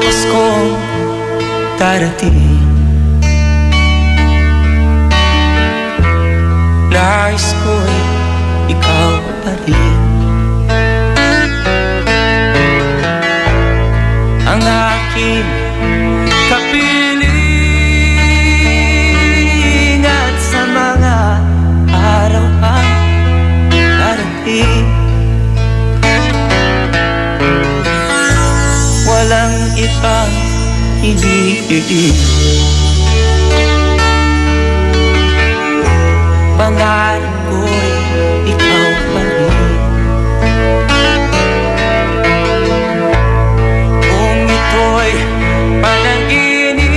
Paskong darating, nais ko'y ikaw pa rin ang aking kapiling, at sa mga araw ang darating, walang ibang iniibig. Pangarap ko'y ikaw pa rin. Kung ito'y panaginip,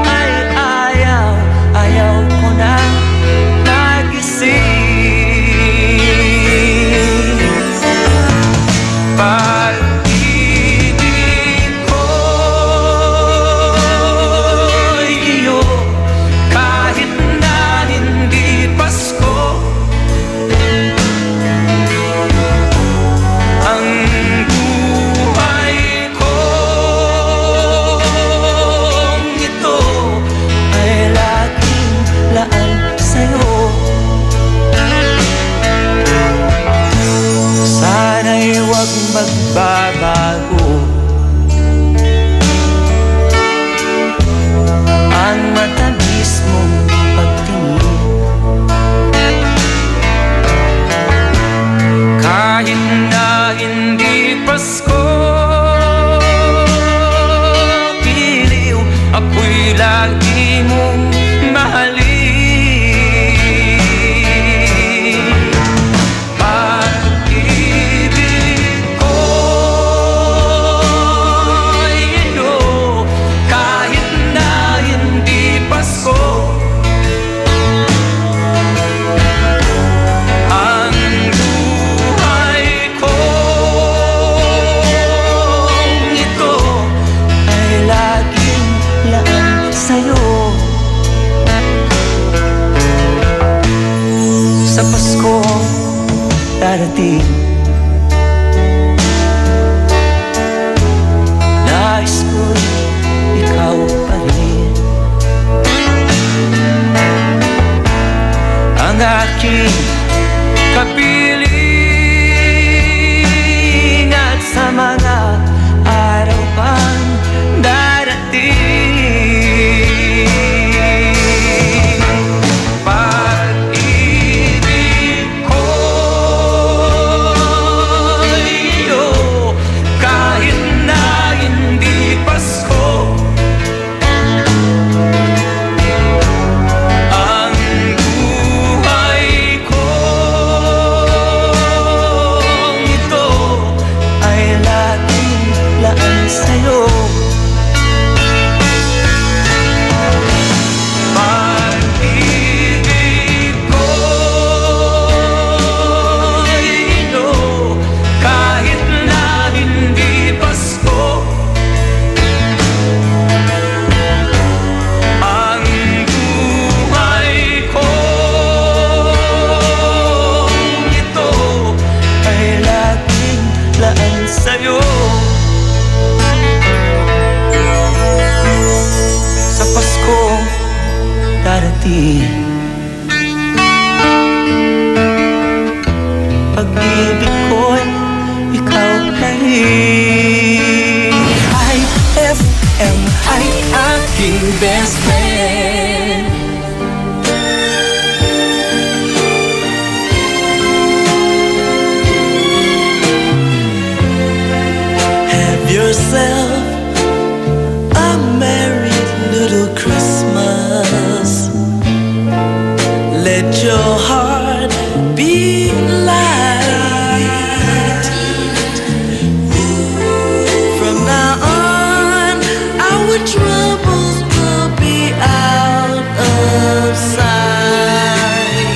ay ayaw ko nang magising. Pag-ibig ko'y iyo, kahit na hindi Pasko. Ang buhay kong ito ay laging laan sa'yo. Sana'y huwag magbabago ang matamis mong pagtingin, kahit na hindi Pasko. Piliw, ako'y lagi mong mahalin. Pag-ibig ko'y iyo, kahit na hindi Pasko. Ang buhay kong ito ay laging laan sa'yo. Sa Pasko darating, nais ko'y ikaw pa rin ang aking kapiling, at sa mga araw pang darating, pag-ibig ko'y iyo, kahit na hindi Pasko. Ang buhay kong ito ay laging laan sa'yo. Pag-ibig ko'y iyo, kahit na hindi Pasko. Ang buhay kong ito ay laging laan sa'yo. Sa Pasko darating, pag-ibig ko'y ikaw pa rin. Hi FM, ay aking best friend. Have yourself a merry little Christmas. Let your heart be light. From now on, our troubles will be out of sight.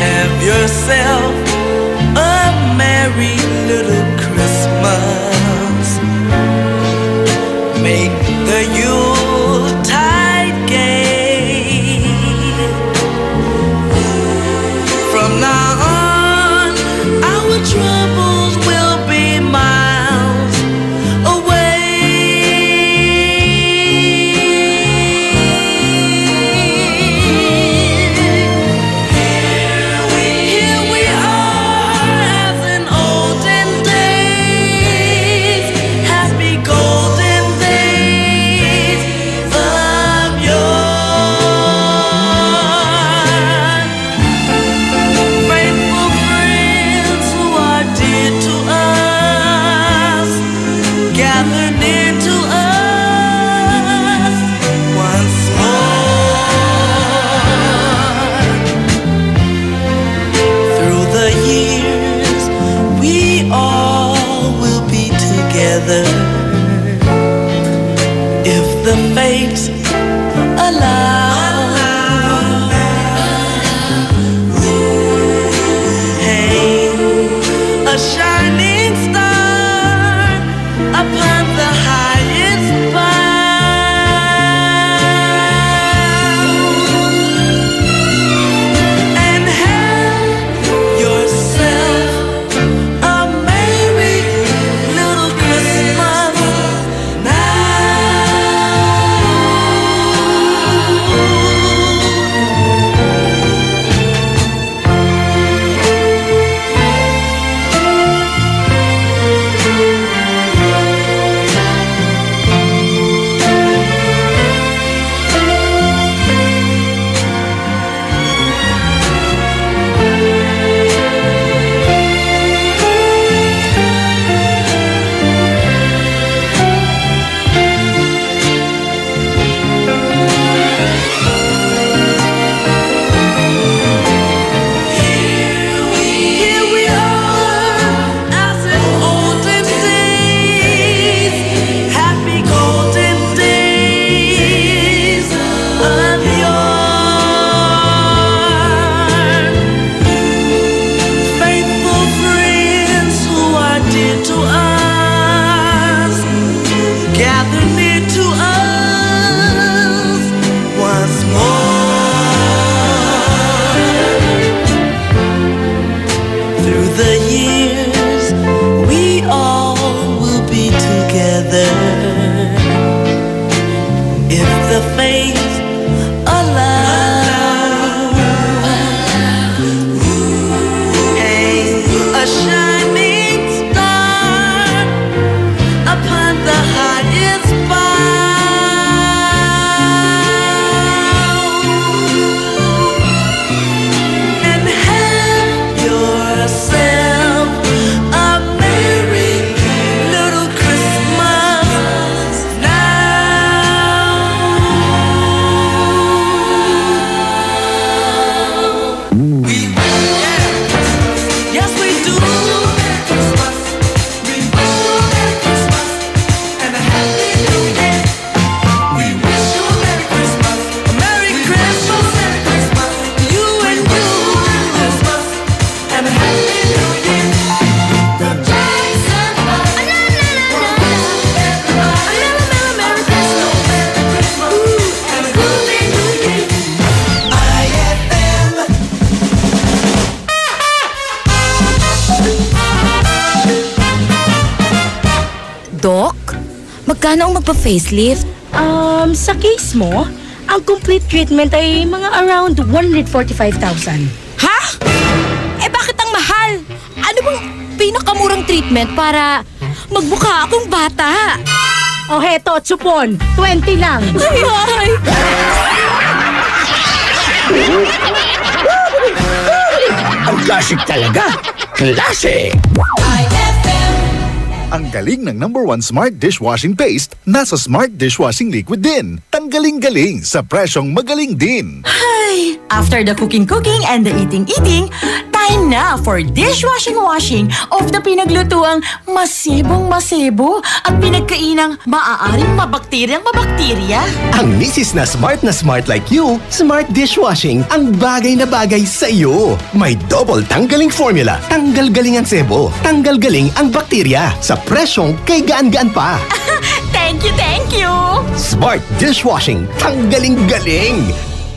Have yourself a merry little Christmas. Make the Yuletide gay. fates allow. Hang a shining star upon the highest bough, and have yourself a merry little Christmas Doc, magkano ang magpa-facelift? Sa case mo, ang complete treatment ay mga around 145,000. Ha? Eh bakit ang mahal? Ano bang pinakamurang treatment para magmukha akong bata? Oh, heto, tsupon. 20 lang. Ay! Ang classic talaga. Classic! Ang galing ng #1 Smart Dishwashing Paste nasa Smart Dishwashing Liquid din. Tanggaling-galing sa presyong magaling din. Ay, after the cooking and the eating, time na for dishwashing of the pinaglutuang masibong-masibo at pinagkainang maaaring mabakterya. Ang misis na smart like you, Smart Dishwashing ang bagay na bagay sa iyo. May double tanggaling formula. Tanggal galing ang sebo. Tanggal galing ang bakterya. Sa presyong kay gaan-gaan pa. Thank you! Smart Dishwashing. Tanggaling galing.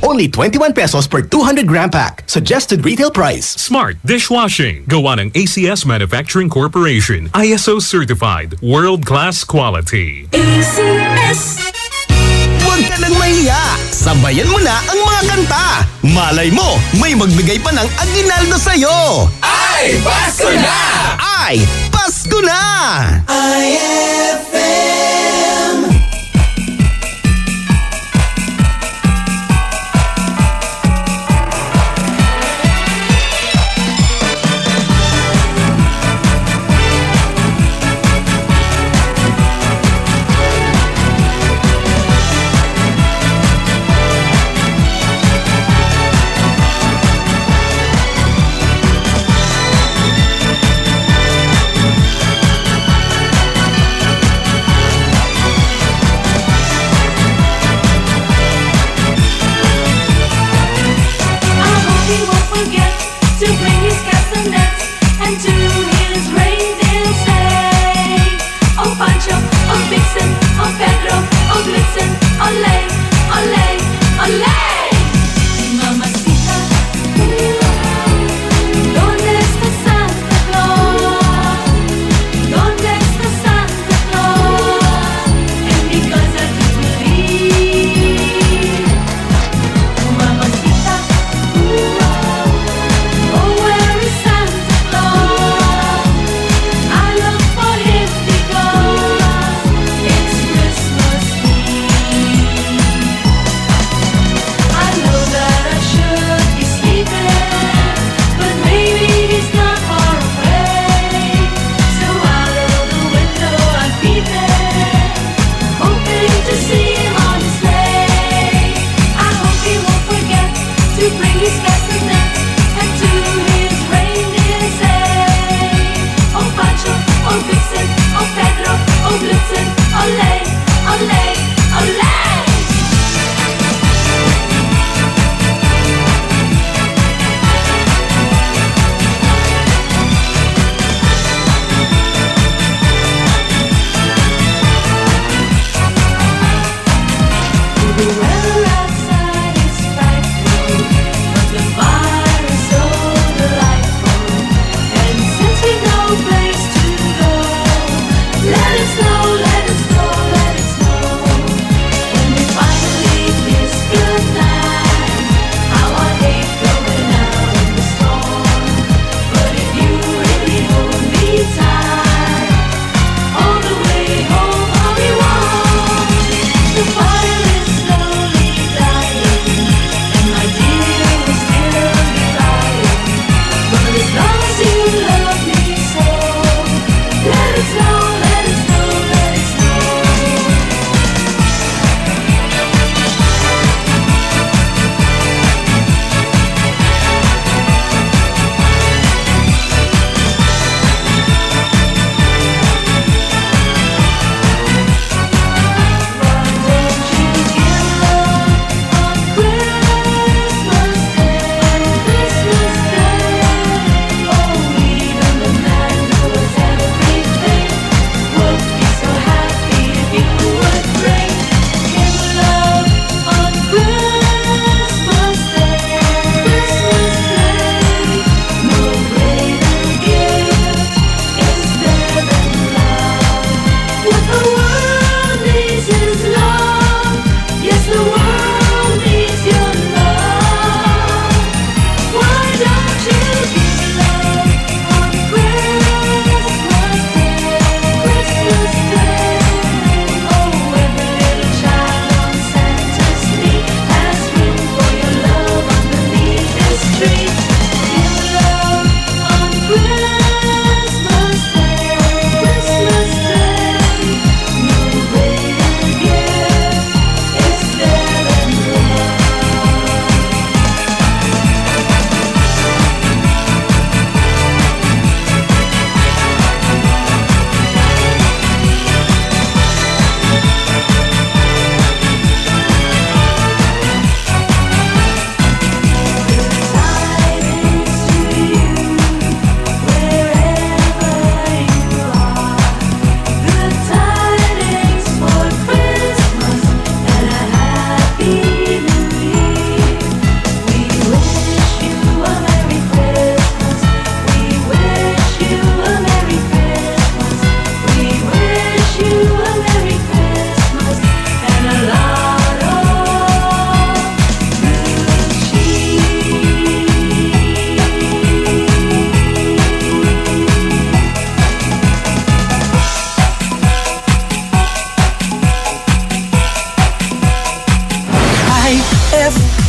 Only 21 pesos per 200-gram pack. Suggested retail price. Smart Dishwashing. Gawa ng ACS Manufacturing Corporation. ISO certified. World-class quality. ACS! Huwag ka nang mahiya. Sabayan mo na ang mga kanta. Malay mo, may magbigay pa ng aginaldo sa'yo. Ay, Pasko na! Ay, Pasko na! IFM.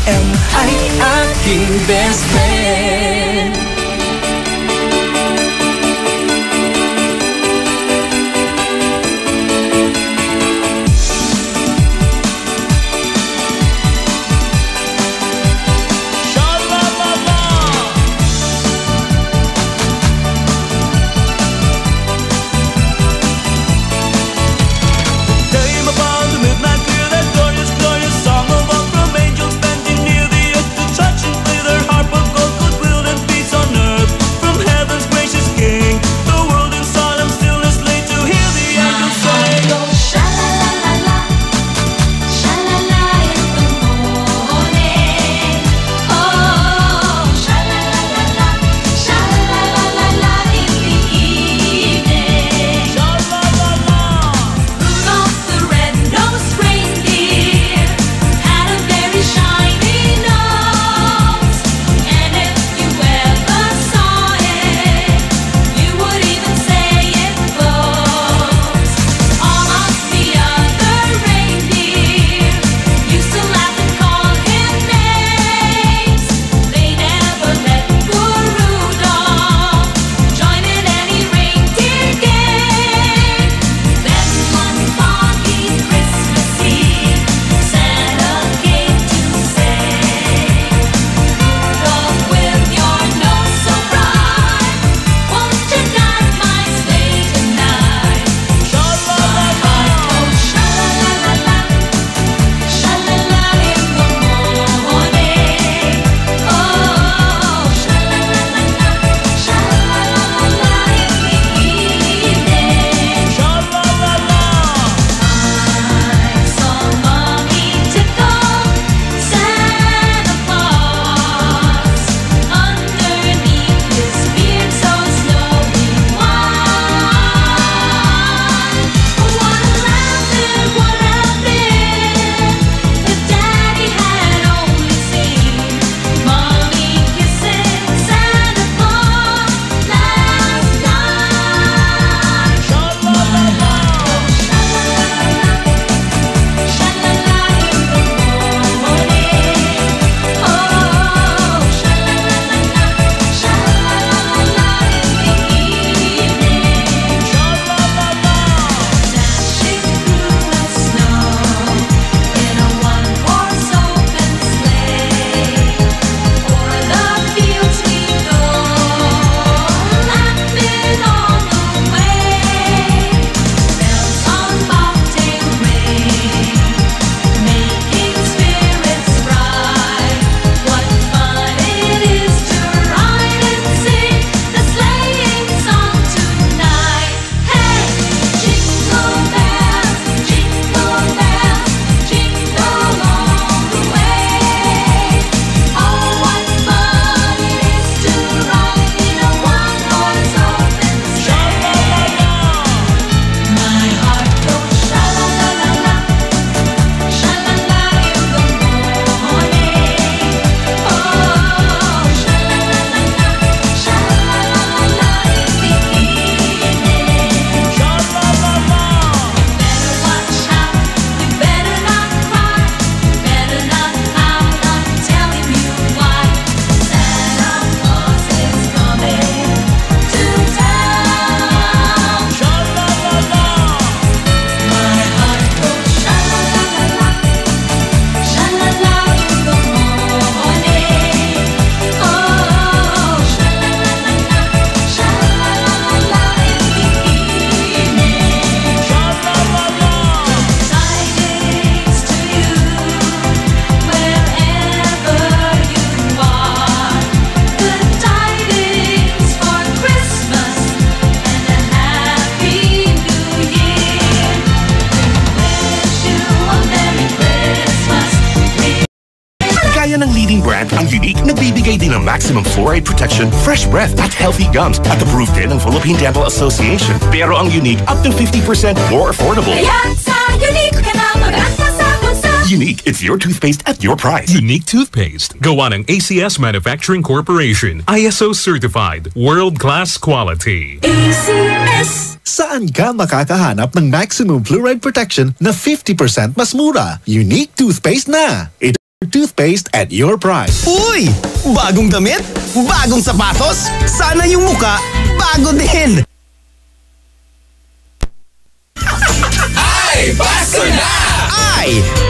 M ay aking best friend. Kaya ng leading brand ang Unique, nagbibigay din ng maximum fluoride protection, fresh breath at healthy gums at approved din ng Philippine Dental Association. Pero ang Unique, up to 50% more affordable. Kaya sa Unique ka na mag-asa sa bulsa. Unique, it's your toothpaste at your price. Unique toothpaste. Gawa ng ACS Manufacturing Corporation. ISO certified. World-class quality. ACS. Saan ka makakahanap ng maximum fluoride protection na 50% mas mura? Unique toothpaste na! Toothpaste at your price. Uy! Bagong damit? Bagong sapatos? Sana yung muka bago din! Ay! Pasko na! Ay!